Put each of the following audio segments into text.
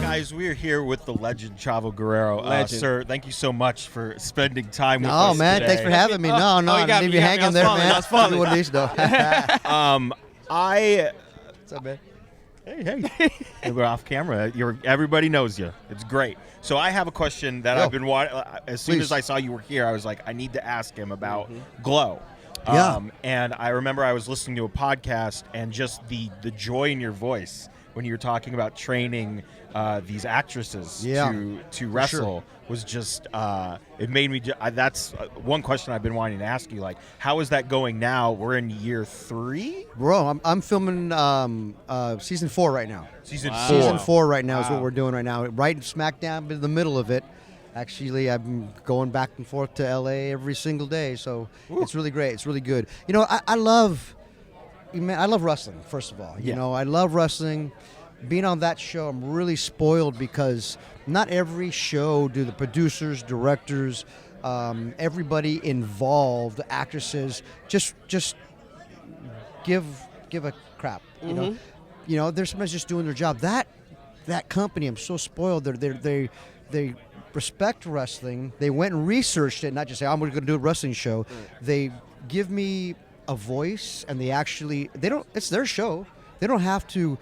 Guys, we are here with the legend Chavo Guerrero. Sir, thank you so much for spending time with us. Oh man, today. thanks for having me. No, I didn't leave you hanging there, man. I was falling. What's up, man? Hey, we're off camera. Everybody knows you. It's great. So I have a question that I've been wanting. As soon as I saw you were here, I was like, I need to ask him about Glow. And I remember I was listening to a podcast, and just the joy in your voice when you were talking about training these actresses to wrestle was just it made me. That's one question I've been wanting to ask you. Like, how is that going now? We're in year 3, bro. I'm filming season 4 right now. Season 4 right now is what we're doing right now. Right smack dab in the middle of it. Actually, I'm going back and forth to LA every single day, so it's really great. It's really good. You know, I love wrestling. First of all, you know, I love wrestling. Being on that show, I'm really spoiled because not every show do the producers, directors, everybody involved, the actresses, just give a crap. You know, they're sometimes just doing their job. That company, I'm so spoiled. They respect wrestling. They went and researched it, not just say, I'm going to do a wrestling show. They give me a voice, and it's their show. They don't have to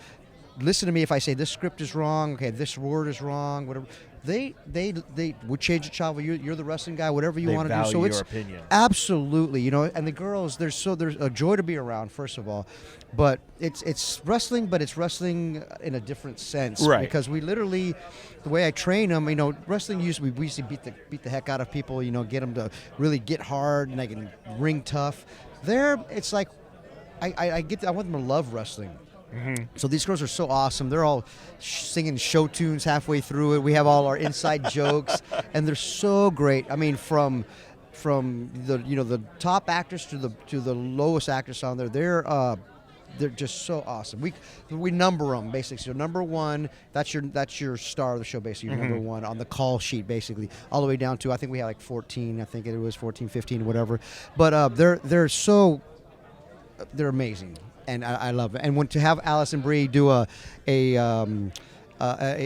listen to me if I say this script is wrong, okay, this word is wrong, whatever. They would change it, Chavo. You're the wrestling guy, whatever you want to do. So it's your opinion. Absolutely, you know. And the girls, there's a joy to be around. First of all, but it's wrestling, but it's wrestling in a different sense, right? Because we literally, the way I train them, you know, wrestling we used to beat the heck out of people, you know, get them to really get hard and they can ring tough. There, it's like I want them to love wrestling. So these girls are so awesome. They're all singing show tunes halfway through it. We have all our inside jokes, and they're so great. I mean, from the top actors to the lowest actress on there, they're just so awesome. We number them basically. So number 1, that's your star of the show basically. You're number 1 on the call sheet basically, all the way down to I think we had like 14. I think it was 14, 15, whatever. But they're amazing. And I love it. And to have Allison Brie do a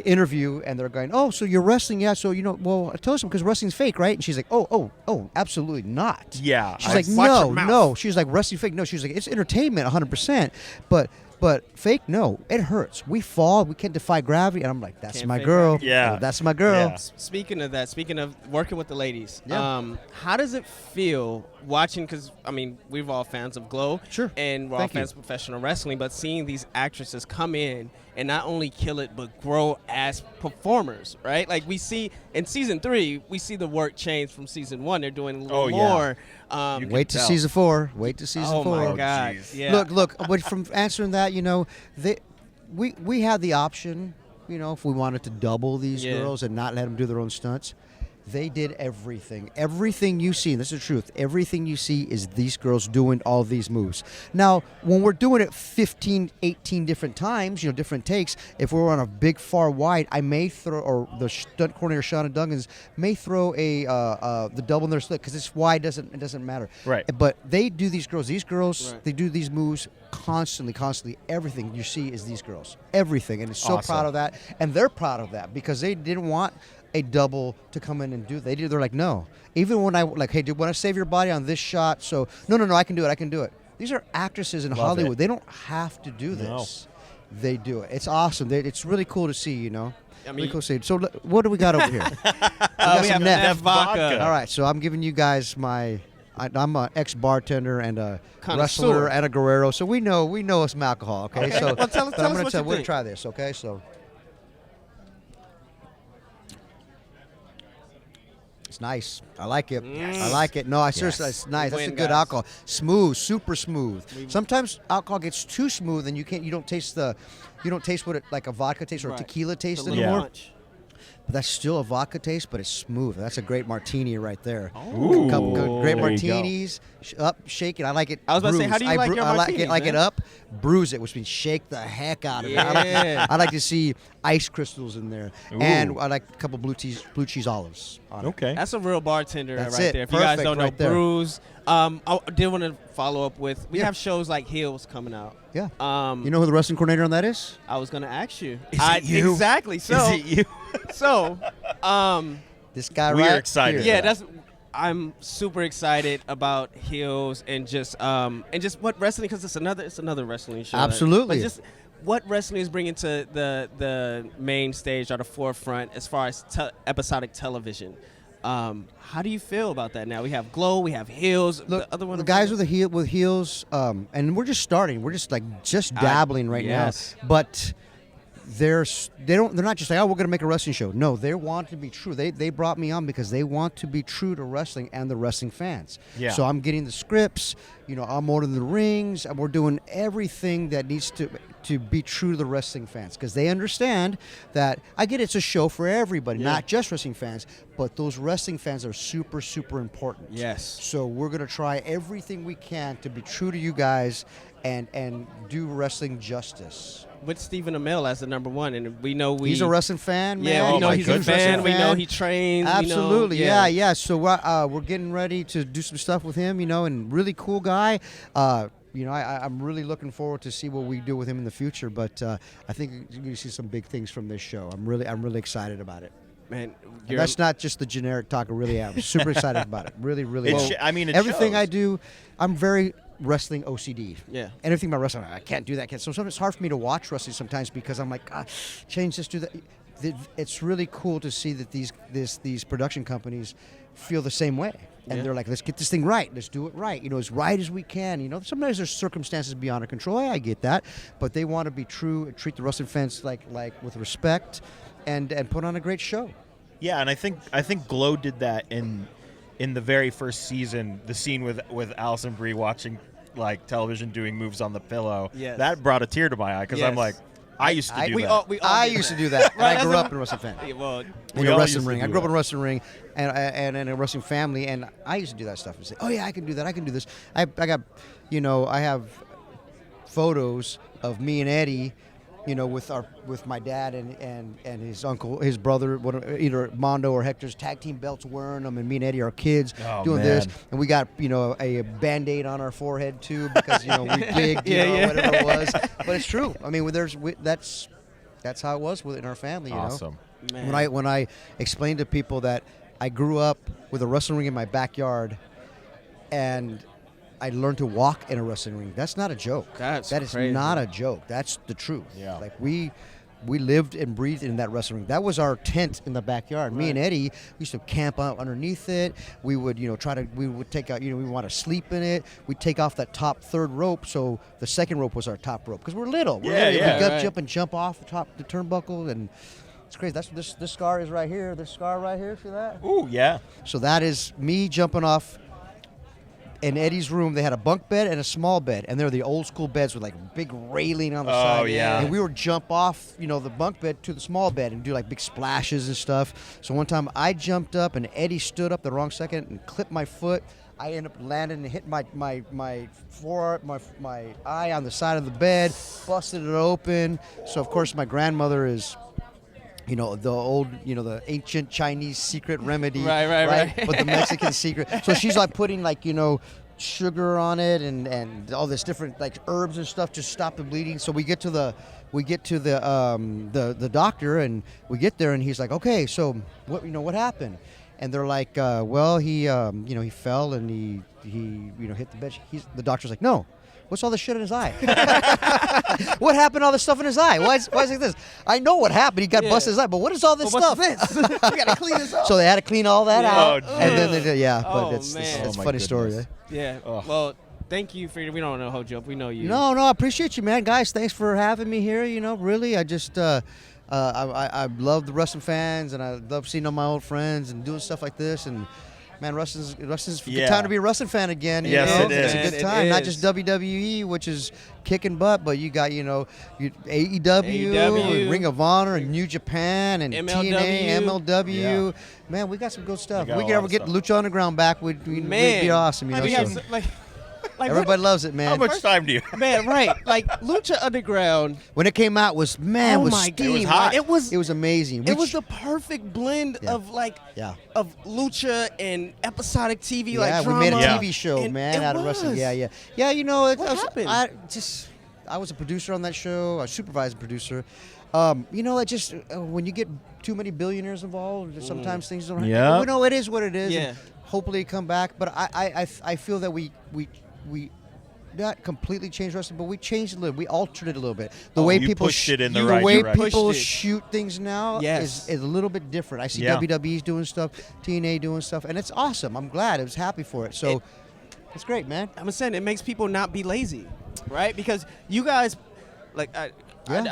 interview, and they're going, oh, so you're wrestling, yeah? So well, I told them because wrestling's fake, right? And she's like, oh, absolutely not. Yeah. She's like, no. She's like, wrestling fake. No, she's like, it's entertainment, 100%. But fake, no, it hurts. We fall, we can't defy gravity, and I'm like, that's my girl. Yeah, that's my girl. Yeah. Speaking of working with the ladies, how does it feel watching? Because I mean, we're all fans of Glow, sure, and we're all fans of professional wrestling. But seeing these actresses come in and not only kill it, but grow as performers, right? Like we see in season 3, we see the work change from season 1. They're doing a little more. Wait to season 4. Wait to season 4. Oh my God! Yeah. Look. But from answering that, you know, we had the option, you know, if we wanted to double these girls and not let them do their own stunts. They did everything. Everything you see, and this is the truth, everything you see is these girls doing all these moves. Now, when we're doing it 15, 18 different times, you know, different takes, if we're on a big far wide, I may throw, or the stunt coordinator, Shauna Duggins, may throw the double in their split, because it's wide, it doesn't matter. Right. But they do these girls, they do these moves constantly. Everything you see is these girls. Everything. And it's so proud of that. And they're proud of that, because they didn't want a double to come in and do. They're like, no. Even when I like, hey, dude, want to save your body on this shot? So no, I can do it. These are actresses in Hollywood. They don't have to do this. No. They do it. It's awesome. It's really cool to see. You know. I mean, really cool to see. So what do we got over here? we have Neff vodka. All right. So I'm giving you guys I'm an ex-bartender and a wrestler and a Guerrero. So we know some alcohol. Okay. So well, tell us what you think. We're gonna try this. Okay. So. It's nice. I like it. Yes. I like it. No, I seriously, it's nice. That's a good alcohol. Smooth, super smooth. Sometimes alcohol gets too smooth, and you don't taste what it like a vodka tastes or a tequila tastes anymore. but that's still a vodka taste, but it's smooth. That's a great martini right there. Ooh. Great There you go. martinis, up, shake it. I like it. I was about to say, bruised. how do you like your I martinis, like it man? up, bruise it, which means shake the heck out of it. Yeah. I like to see ice crystals in there, Ooh. and I like a couple blue cheese olives on it. Okay. That's a real bartender That's right it. there. If you guys Perfect don't know, right there. Brews. I did want to follow up with, we Yeah. have shows like Heels coming out. Yeah. You You know who the wrestling coordinator on that is? I was going to ask you. Is it you? Exactly. So, Is it you? so, This guy We right are excited. here. yeah, I'm super excited about Heels and just what wrestling, because it's another wrestling show. Absolutely. But just what wrestling is bringing to the main stage or the forefront as far as episodic television. How do you feel about that now? We have Glow, we have Heels. Look, the other one, the guys with heels, and we're just starting. We're just dabbling right yes. now. But they're not just like, oh, we're gonna make a wrestling show. No, they want to be true. They brought me on because they want to be true to wrestling and the wrestling fans. Yeah. So I'm getting the scripts. I'm ordering the rings, and we're doing everything that needs to be true to the wrestling fans, because they understand that, I get it's a show for everybody, not just wrestling fans, but those wrestling fans are super, super important. Yes. So we're going to try everything we can to be true to you guys and do wrestling justice. With Stephen Amell as the number one, and we know He's a wrestling fan, man. Yeah, we Oh know my he's goodness. a fan. We Wrestling know fan. he trains. Absolutely, we know, yeah. So we're getting ready to do some stuff with him, and really cool guy. I'm really looking forward to see what we do with him in the future. But I think you're going to see some big things from this show. I'm really excited about it. Man, And that's not just the generic talk. I really am super excited about it. Really. It Everything shows. I do, I'm very wrestling OCD. Yeah. Anything about wrestling, I can't do that. So sometimes it's hard for me to watch wrestling sometimes because I'm like, change this, do that. It's really cool to see that these production companies feel the same way. And they're like, let's get this thing right. Let's do it right. As right as we can. Sometimes there's circumstances beyond our control. I get that. But they want to be true and treat the wrestling fans like with respect and put on a great show. Yeah, and I think Glow did that in the very first season. The scene with Allison Brie watching television, doing moves on the pillow. Yes. That brought a tear to my eye because I'm Yes. like, I used to do we that. all I did used that. to do that. And Right, I grew that's up in a wrestling fan. Yeah, well, We In a all wrestling used to ring. do I grew up that. in a wrestling ring and in a wrestling family, and I used to do that stuff and say, oh yeah, I can do that. I can do this. I got, I have photos of me and Eddie, with my dad and his uncle, his brother, either Mondo or Hector's tag team belts, wearing them, and me and Eddie, our kids, doing this, man. and we got a Band-Aid on our forehead too because we gigged, whatever it was. But it's true. I mean, that's how it was within our family. Awesome. man. When I explained to people that I grew up with a wrestling ring in my backyard, and I learned to walk in a wrestling ring. That's not a joke. That is crazy. Not a joke. That's the truth. Yeah. We lived and breathed in that wrestling ring. That was our tent in the backyard. Me and Eddie, we used to camp out underneath it. We would, we would take out, we want to sleep in it. We'd take off that top third rope, so the second rope was our top rope because we're little. We're little. Yeah, We gut right. jump and jump off the turnbuckle, and it's crazy. That's this scar is right here. This scar right here. See that? Ooh, yeah. So that is me jumping off. In Eddie's room, they had a bunk bed and a small bed, and they're the old school beds with big railing on the side. Oh, yeah. And we would jump off, the bunk bed to the small bed and do big splashes and stuff. So one time I jumped up and Eddie stood up the wrong second and clipped my foot. I ended up landing and hit my forearm, my eye on the side of the bed, busted it open. So of course my grandmother is, the old, the ancient Chinese secret remedy. Right. But the Mexican secret. So she's putting sugar on it and all this different herbs and stuff to stop the bleeding. So we get to the doctor, and we get there, and he's like, okay, so what happened? And they're like, well, he he fell and he hit the bed. The doctor's like, no. What's all this shit in his eye? What happened to all this stuff in his eye? Why is it like this? I know what happened. He got busted his eye, but what is all this stuff? What's this? We gotta clean this up. So they had to clean all that out. Oh, And then but Oh, it's man. a Oh, my funny story. goodness. Yeah. Ugh. Well, thank you for. We don't want to hold you up. We know you. No, I appreciate you, man. Guys, thanks for having me here. Really, I just I love the wrestling fans, and I love seeing all my old friends and doing stuff like this, and Man, wrestling's a good time to be a wrestling fan again. You Yes, know? it is. It's a good time. Not just WWE, which is kicking butt, but you got AEW, Ring of Honor, and New Japan, and MLW. TNA, MLW. Yeah. Man, we got some good stuff. We got We a could lot ever of get stuff. Lucha Underground back. We'd be awesome. You know, we so. have, like Everybody loves it, man. How much time do you have? Man, right? Like Lucha Underground. When it came out, was Oh was my God. steam. It was hot. It was. It was amazing. It was the perfect blend of of Lucha and episodic TV, like drama. we made a Yeah. TV show, And man, it out of wrestling. was. Yeah. You know, What happened? I was a producer on that show, a supervising producer. You know, it just when you get too many billionaires involved, sometimes things don't. Yeah. You know, it is what it is. Yeah. And hopefully, it come back. But I feel that we not completely changed wrestling, but we changed it a little. We altered it a little bit. The way you people pushed it in the the right way direction. people Pushed it. shoot things now Yes. is a little bit different. I see Yeah. WWE's doing stuff, TNA doing stuff, and it's awesome. I'm glad. I was happy for it. So it's great, man. I'm saying it makes people not be lazy, right? Because you guys, like, I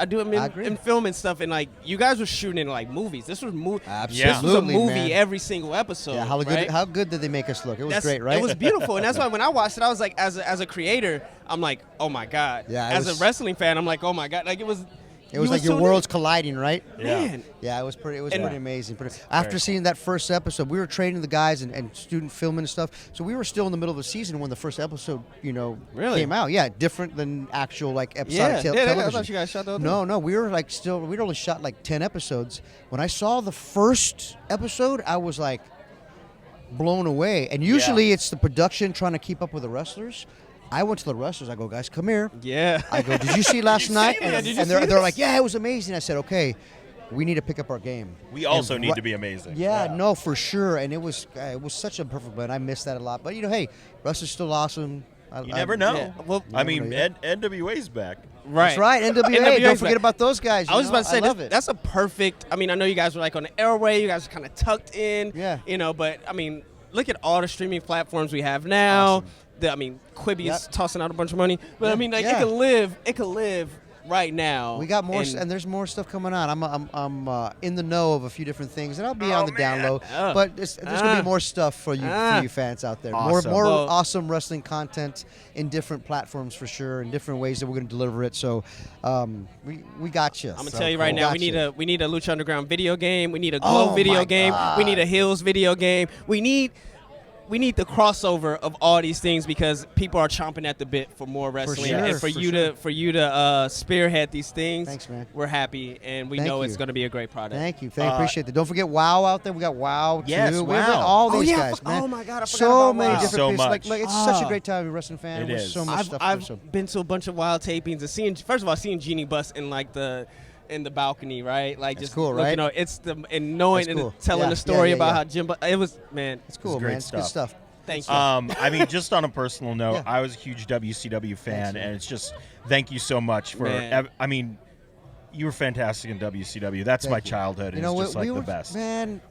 do I agree. in film and stuff, and like you guys were shooting in like movies. This was Absolutely, This was a movie man. every single episode. Yeah, right? how good did they make us look? It was great, right? It was beautiful, and that's why when I watched it, I was like, as a creator, I'm like, oh my god. Yeah, it as was- a wrestling fan, I'm like, oh my god. Like it was. It was you like your tuned worlds colliding, right? in. Man. Yeah, it was pretty. It was And- pretty amazing. After seeing that first episode, we were training the guys and student filming and stuff. So we were still in the middle of the season when the first episode, Really? came out. Yeah, different than actual like Yeah, episodic I television. thought you guys shot the whole No, we were like we'd only shot like 10 episodes. When I saw the first episode, I was like blown away. And usually it's the production trying to keep up with the wrestlers. I went to the wrestlers. I go, guys, come here. Yeah. I go, did you see last night? that? And, Did you and see they're this? like, yeah, it was amazing. I said, okay, we need to pick up our game. We also And need ri- to be amazing. Yeah, no, for sure. And it was such a perfect blend. I missed that a lot. But hey, wrestling's still awesome. You never know. Yeah. Well, I You mean, never know, NWA's back. Right. That's right, NWA. NWA 's Don't forget back. about those guys. I was about to say love it. that's a perfect. I mean, I know you guys were like on the airway. You guys were kind of tucked in. Yeah. But I mean, look at all the streaming platforms we have now. Awesome. I mean, Quibi is Yep. tossing out a bunch of money, but I Yeah, mean, like yeah. it could live right now. We got more, and- and there's more stuff coming on. I'm in the know of a few different things, and I'll be on the down low. Oh. But there's gonna be more stuff for you fans out there. Awesome. More Well- awesome wrestling content in different platforms for sure, in different ways that we're gonna deliver it. So we got you. I'm gonna tell you right now, we need a Lucha Underground video game. We need a Oh Glow video my game. God. We need a Hills video game. We need the crossover of all these things because people are chomping at the bit for more wrestling, sure, and for for you sure. to spearhead these things. Thanks, man. We're happy, and we Thank know you. it's going to be a great product. Thank you. Appreciate that. Don't forget WoW out there. We got WoW Yes, too. We have WoW. all Oh, these yeah, guys, man. oh my God, I forgot so about many WoW. different So pieces. much. Like it's such a great time to be a wrestling fan. It There's is. so much I've, stuff. I've been to a bunch of wild tapings and seeing, first of all, seeing Jeannie bust in like in the balcony, right? Like That's just cool, right? it's and knowing That's cool. and telling Yeah, the story yeah, about yeah. how Jim. It was It's cool, great man. It's good stuff. stuff. Thank you. I mean, just on a personal note, Yeah. I was a huge WCW fan, Thanks, man. and it's just thank you so much for. Man. I mean, you were fantastic in WCW. That's Thank my you. childhood. You It's know, just like we were, the best. Man,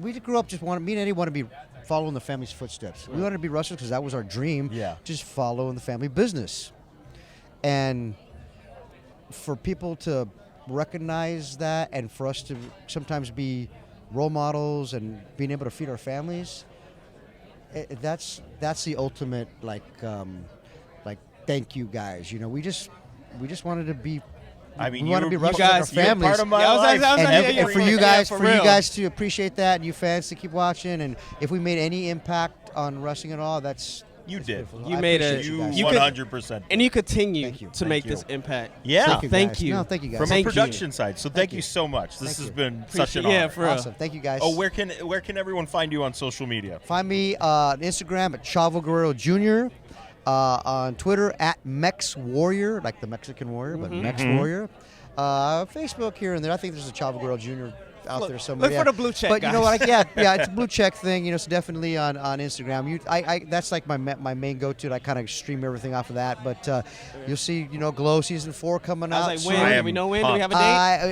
we grew up me and Eddie want to be following the family's footsteps. We wanted to be wrestlers because that was our dream. Yeah. Just following the family business. And for people to recognize that and for us to sometimes be role models and being able to feed our families, that's the ultimate like thank you guys. We just wanted to be. I mean, we want to be you wrestlers guys- with our you're families. part of my Yeah, I was life. like- I was and, like, and yeah, for yeah, you yeah, guys, for for you real. guys to appreciate that, and you fans to keep watching, and if we made any impact on wrestling at all, that's You that's did. beautiful. You I made appreciate You guys. You could- 100%. and you continue Thank you. to Thank make you. this impact. Yeah. Thank you, Thank guys. you. No, thank you guys. From Thank a you. production side. So thank you. you so much. This Thank has you. been such an Yeah, honor. for real. Awesome. Thank you guys. Oh, where can everyone find you on social media? Find me on Instagram at Chavo Guerrero Jr. On Twitter at Mex Warrior, like the Mexican warrior, but Mex Warrior. Facebook here and there. I think there's a Chavo Guerrero Jr. out there somewhere. Look for the blue check, But you know guys. what? It's a blue check thing. So definitely on Instagram. That's like my main go-to. I kind of stream everything off of that. But you'll see, Glow season 4 coming I out. was like, soon. when? I Do we am know when? Do we have a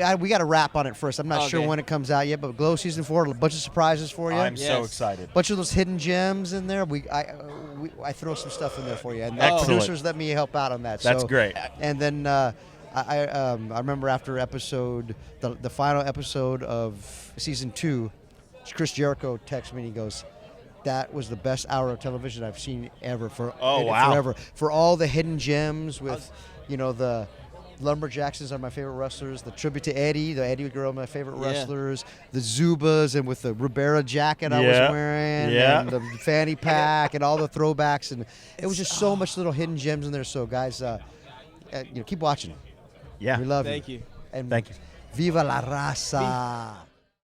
date? We got a wrap on it first. I'm not sure Okay. when it comes out yet, but Glow season 4, a bunch of surprises for you. I'm so Yes. excited. Bunch of those hidden gems in there. I throw some stuff in there for you, and the Excellent. producers let me help out on that. That's so, great. And then I remember after the final episode of season 2, Chris Jericho texts me and he goes, that was the best hour of television I've seen ever wow. forever. For all the hidden gems with, the Lumberjacksons are my favorite wrestlers. The tribute to Eddie, the Eddie Guerrero, my favorite wrestlers. The Zubas and with the Ribera jacket I was wearing, and the fanny pack and all the throwbacks, and it was just so much little hidden gems in there. So guys, keep watching. Yeah, we love Thank you. And thank you. Viva la raza.